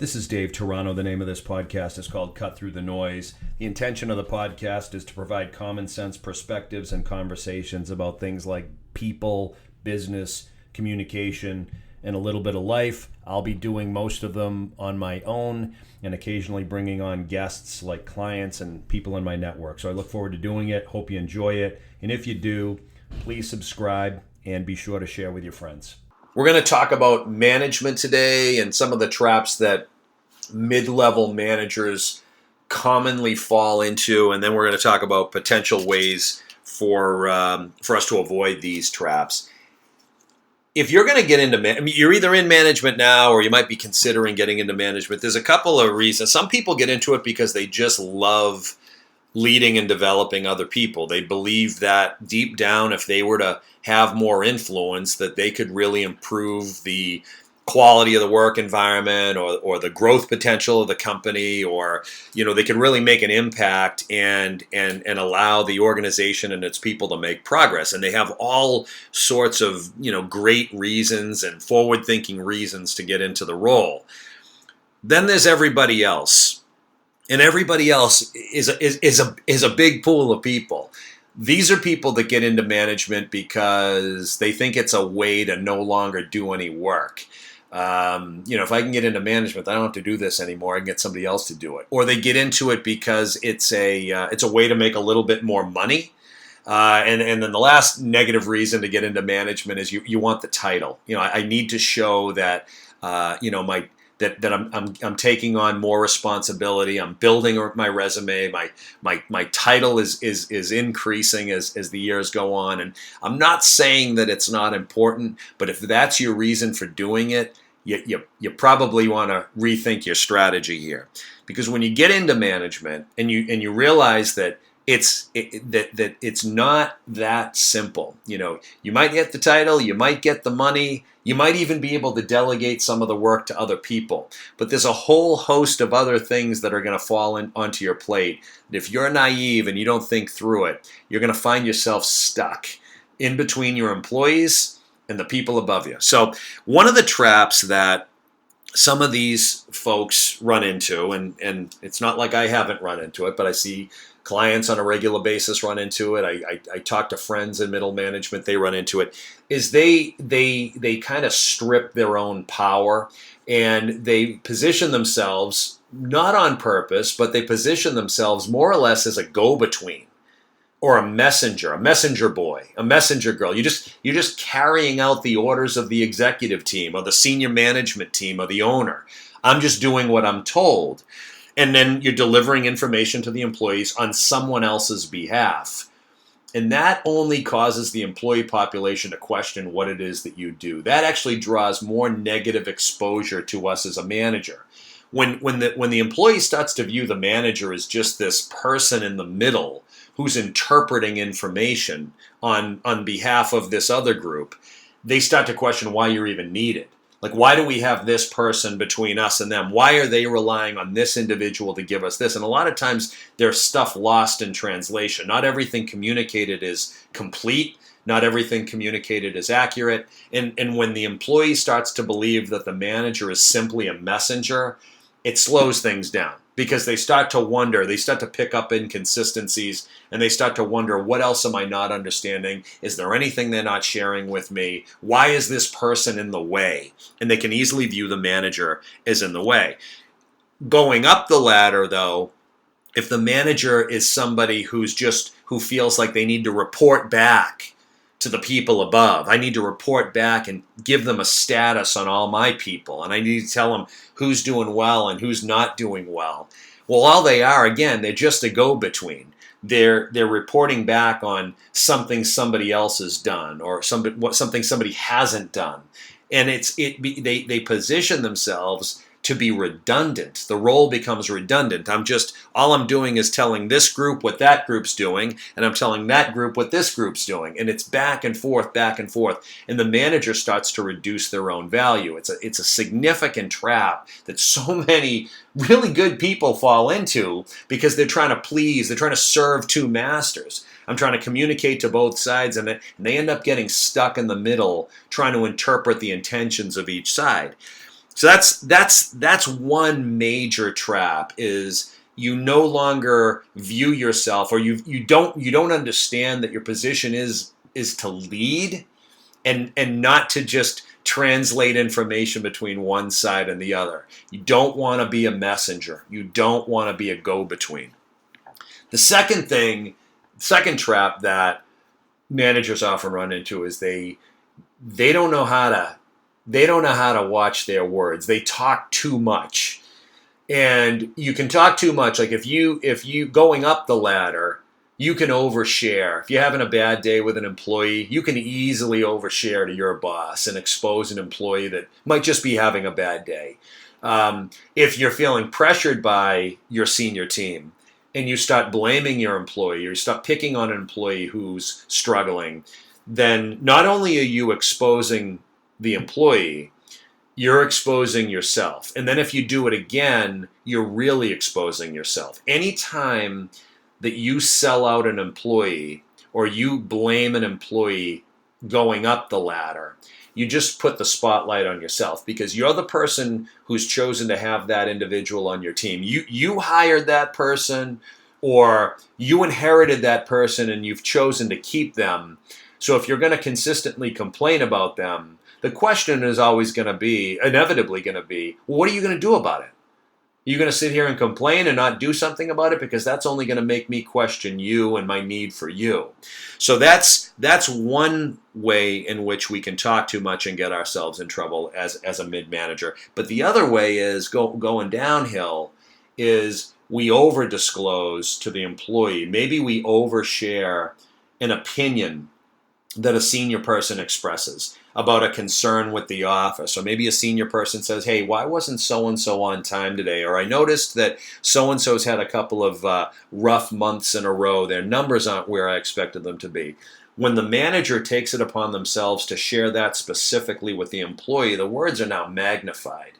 This is Dave Toronto. The name of this podcast is called Cut Through the Noise. The intention of the podcast is to provide common sense perspectives and conversations about things like people, business, communication, and a little bit of life. I'll be doing most of them on my own and occasionally bringing on guests like clients and people in my network. So I look forward to doing it. Hope you enjoy it. And if you do, please subscribe and be sure to share with your friends. We're going to talk about management today and some of the traps that mid-level managers commonly fall into, and then we're going to talk about potential ways for us to avoid these traps. If you're going to get into you're either in management now or you might be considering getting into management. There's a couple of reasons. Some people get into it because they just love leading and developing other people. They believe that deep down, if they were to have more influence, that they could really improve the quality of the work environment or the growth potential of the company, or they can really make an impact and allow the organization and its people to make progress. And they have all sorts of great reasons and forward-thinking reasons to get into the role. Then there's everybody else, and everybody else is a big pool of people. These are people that get into management because they think it's a way to no longer do any work. If I can get into management, I don't have to do this anymore. I can get somebody else to do it. Or they get into it because it's a way to make a little bit more money. And then the last negative reason to get into management is you want the title. I need to show that I'm taking on more responsibility. I'm building my resume. My title is increasing as the years go on. And I'm not saying that it's not important, but if that's your reason for doing it, you probably want to rethink your strategy here. Because when you get into management and you realize that it's not that simple. You might get the title, you might get the money, you might even be able to delegate some of the work to other people. But there's a whole host of other things that are going to fall onto your plate. And if you're naive and you don't think through it, you're going to find yourself stuck in between your employees and the people above you. So one of the traps that some of these folks run into, and it's not like I haven't run into it, but I see clients on a regular basis run into it. I talk to friends in middle management, they run into it, is they kind of strip their own power, and they position themselves, not on purpose, but they position themselves more or less as a go-between or a messenger boy, a messenger girl. You're just carrying out the orders of the executive team or the senior management team or the owner. I'm just doing what I'm told. And then you're delivering information to the employees on someone else's behalf. And that only causes the employee population to question what it is that you do. That actually draws more negative exposure to us as a manager. When the employee starts to view the manager as just this person in the middle who's interpreting information on behalf of this other group, they start to question why you're even needed. Like, why do we have this person between us and them? Why are they relying on this individual to give us this? And a lot of times there's stuff lost in translation. Not everything communicated is complete. Not everything communicated is accurate. And when the employee starts to believe that the manager is simply a messenger, it slows things down. Because they start to wonder, they start to pick up inconsistencies, and they start to wonder, what else am I not understanding? Is there anything they're not sharing with me? Why is this person in the way? And they can easily view the manager as in the way. Going up the ladder, though, if the manager is somebody who feels like they need to report back to the people above. I need to report back and give them a status on all my people. And I need to tell them who's doing well and who's not doing well. Well, all they are, again, they're just a go-between. They're reporting back on something somebody else has done or something somebody hasn't done. And they position themselves to be redundant. The role becomes redundant. All I'm doing is telling this group what that group's doing, and I'm telling that group what this group's doing. And it's back and forth, and the manager starts to reduce their own value. It's a significant trap that so many really good people fall into because they're trying to please, they're trying to serve two masters. I'm trying to communicate to both sides, and they end up getting stuck in the middle trying to interpret the intentions of each side. So that's one major trap, is you no longer view yourself, or you don't understand that your position is to lead, and not to just translate information between one side and the other. You don't want to be a messenger. You don't want to be a go-between. The second trap that managers often run into is they don't know how to watch their words. They talk too much. And you can talk too much. Like if you going up the ladder, you can overshare. If you're having a bad day with an employee, you can easily overshare to your boss and expose an employee that might just be having a bad day. If you're feeling pressured by your senior team and you start blaming your employee, or you start picking on an employee who's struggling, then not only are you exposing the employee, you're exposing yourself. And then if you do it again, you're really exposing yourself. Anytime that you sell out an employee, or you blame an employee going up the ladder, you just put the spotlight on yourself, because you're the person who's chosen to have that individual on your team. You hired that person, or you inherited that person and you've chosen to keep them. So if you're going to consistently complain about them, the question is always going to be, inevitably going to be, well, what are you going to do about it? Are you going to sit here and complain and not do something about it? Because that's only going to make me question you and my need for you. So that's one way in which we can talk too much and get ourselves in trouble as a mid-manager. But the other way is going downhill, is we over-disclose to the employee. Maybe we overshare an opinion that a senior person expresses about a concern with the office. Or maybe a senior person says, hey, why wasn't so-and-so on time today? Or I noticed that so-and-so's had a couple of rough months in a row. Their numbers aren't where I expected them to be. When the manager takes it upon themselves to share that specifically with the employee, the words are now magnified.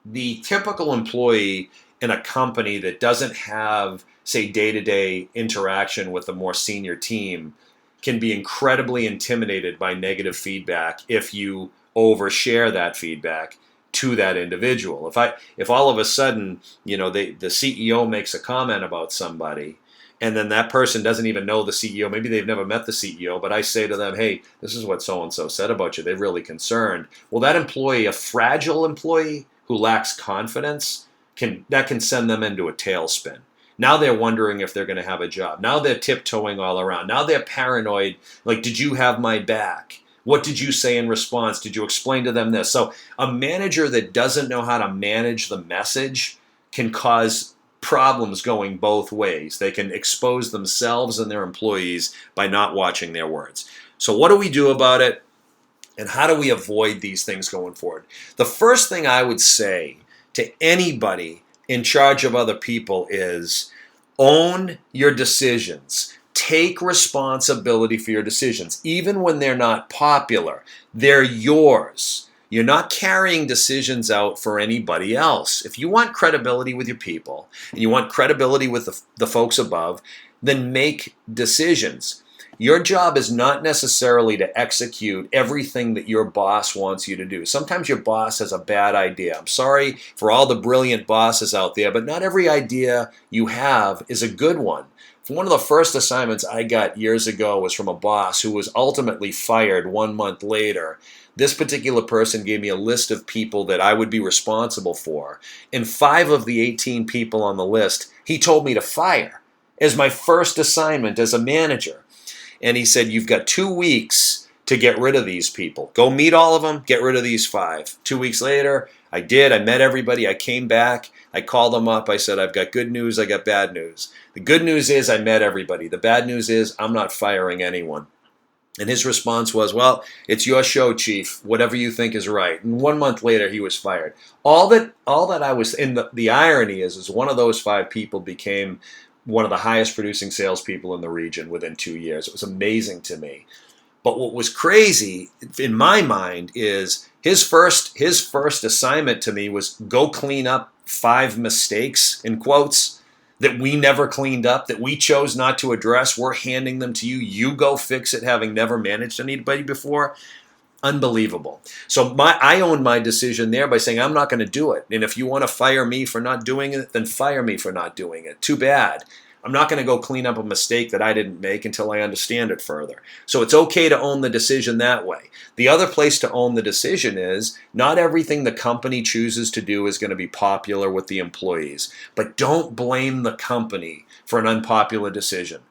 The typical employee in a company that doesn't have, say, day-to-day interaction with a more senior team can be incredibly intimidated by negative feedback if you overshare that feedback to that individual. If all of a sudden, the CEO makes a comment about somebody, and then that person doesn't even know the CEO, maybe they've never met the CEO, but I say to them, hey, this is what so-and-so said about you, they're really concerned. Well, that employee, a fragile employee who lacks confidence, can send them into a tailspin. Now they're wondering if they're going to have a job. Now they're tiptoeing all around. Now they're paranoid. Like, did you have my back? What did you say in response? Did you explain to them this? So a manager that doesn't know how to manage the message can cause problems going both ways. They can expose themselves and their employees by not watching their words. So what do we do about it? And how do we avoid these things going forward? The first thing I would say to anybody in charge of other people is own your decisions. Take responsibility for your decisions. Even when they're not popular, they're yours. You're not carrying decisions out for anybody else. If you want credibility with your people, and you want credibility with the folks above, then make decisions. Your job is not necessarily to execute everything that your boss wants you to do. Sometimes your boss has a bad idea. I'm sorry for all the brilliant bosses out there, but not every idea you have is a good one. One of the first assignments I got years ago was from a boss who was ultimately fired 1 month later. This particular person gave me a list of people that I would be responsible for, and 5 of the 18 people on the list he told me to fire as my first assignment as a manager. And he said, you've got 2 weeks to get rid of these people. Go meet all of them, get rid of these 5. 2 weeks later, I did. I met everybody. I came back. I called them up. I said, I've got good news. I got bad news. The good news is I met everybody. The bad news is I'm not firing anyone. And his response was, well, it's your show, Chief. Whatever you think is right. And 1 month later, he was fired. All that I was, and the irony is one of those 5 people became one of the highest producing salespeople in the region within 2 years. It was amazing to me. But what was crazy in my mind is his first assignment to me was go clean up 5 mistakes, in quotes, that we never cleaned up, that we chose not to address. We're handing them to you. You go fix it, having never managed anybody before. Unbelievable. So I own my decision there by saying I'm not going to do it. And if you want to fire me for not doing it, then fire me for not doing it. Too bad. I'm not going to go clean up a mistake that I didn't make until I understand it further. So it's okay to own the decision that way. The other place to own the decision is not everything the company chooses to do is going to be popular with the employees. But don't blame the company for an unpopular decision.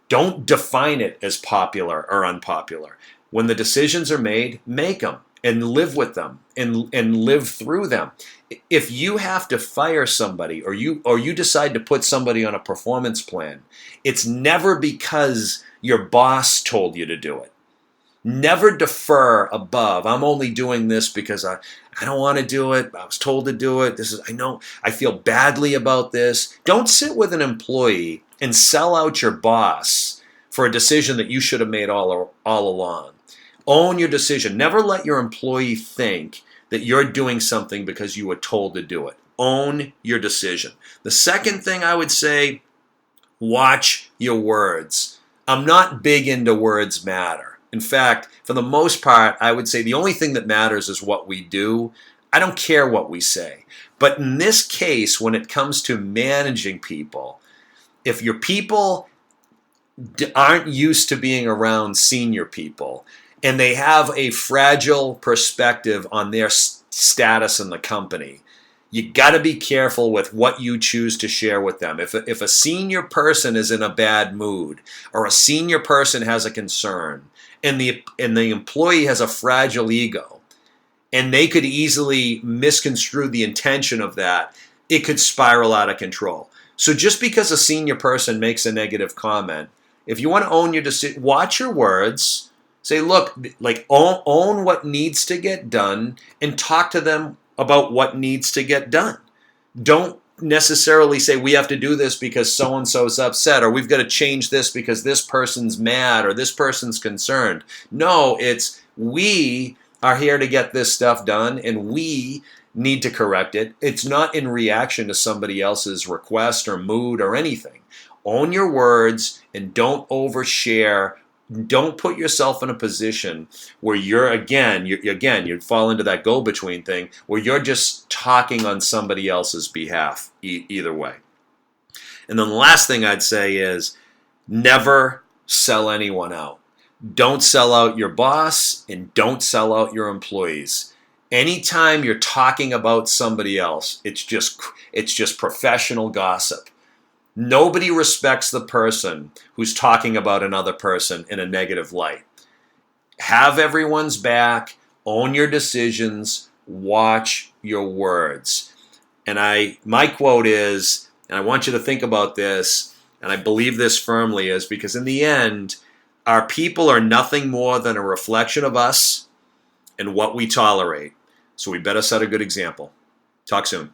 Don't define it as popular or unpopular. When the decisions are made, make them and live with them and live through them. If you have to fire somebody or you decide to put somebody on a performance plan, it's never because your boss told you to do it. Never defer above. I'm only doing this because I don't want to do it. I was told to do it. I feel badly about this. Don't sit with an employee and sell out your boss for a decision that you should have made all along. Own your decision. Never let your employee think that you're doing something because you were told to do it. Own your decision. The second thing I would say, watch your words. I'm not big into words matter. In fact, for the most part, I would say the only thing that matters is what we do. I don't care what we say. But in this case, when it comes to managing people, if your people aren't used to being around senior people, and they have a fragile perspective on their status in the company, you got to be careful with what you choose to share with them. If a senior person is in a bad mood or a senior person has a concern and the employee has a fragile ego and they could easily misconstrue the intention of that, it could spiral out of control. So just because a senior person makes a negative comment, if you want to own your decision, watch your words. Say, look, own what needs to get done and talk to them about what needs to get done. Don't necessarily say we have to do this because so-and-so is upset or we've got to change this because this person's mad or this person's concerned. No, it's we are here to get this stuff done and we need to correct it. It's not in reaction to somebody else's request or mood or anything. Own your words and don't overshare. Don't put yourself in a position where you'd fall into that go-between thing where you're just talking on somebody else's behalf either way. And then the last thing I'd say is never sell anyone out. Don't sell out your boss and don't sell out your employees. Anytime you're talking about somebody else, it's just professional gossip. Nobody respects the person who's talking about another person in a negative light. Have everyone's back, own your decisions, watch your words. And my quote is, and I want you to think about this, and I believe this firmly, is because in the end, our people are nothing more than a reflection of us and what we tolerate. So we better set a good example. Talk soon.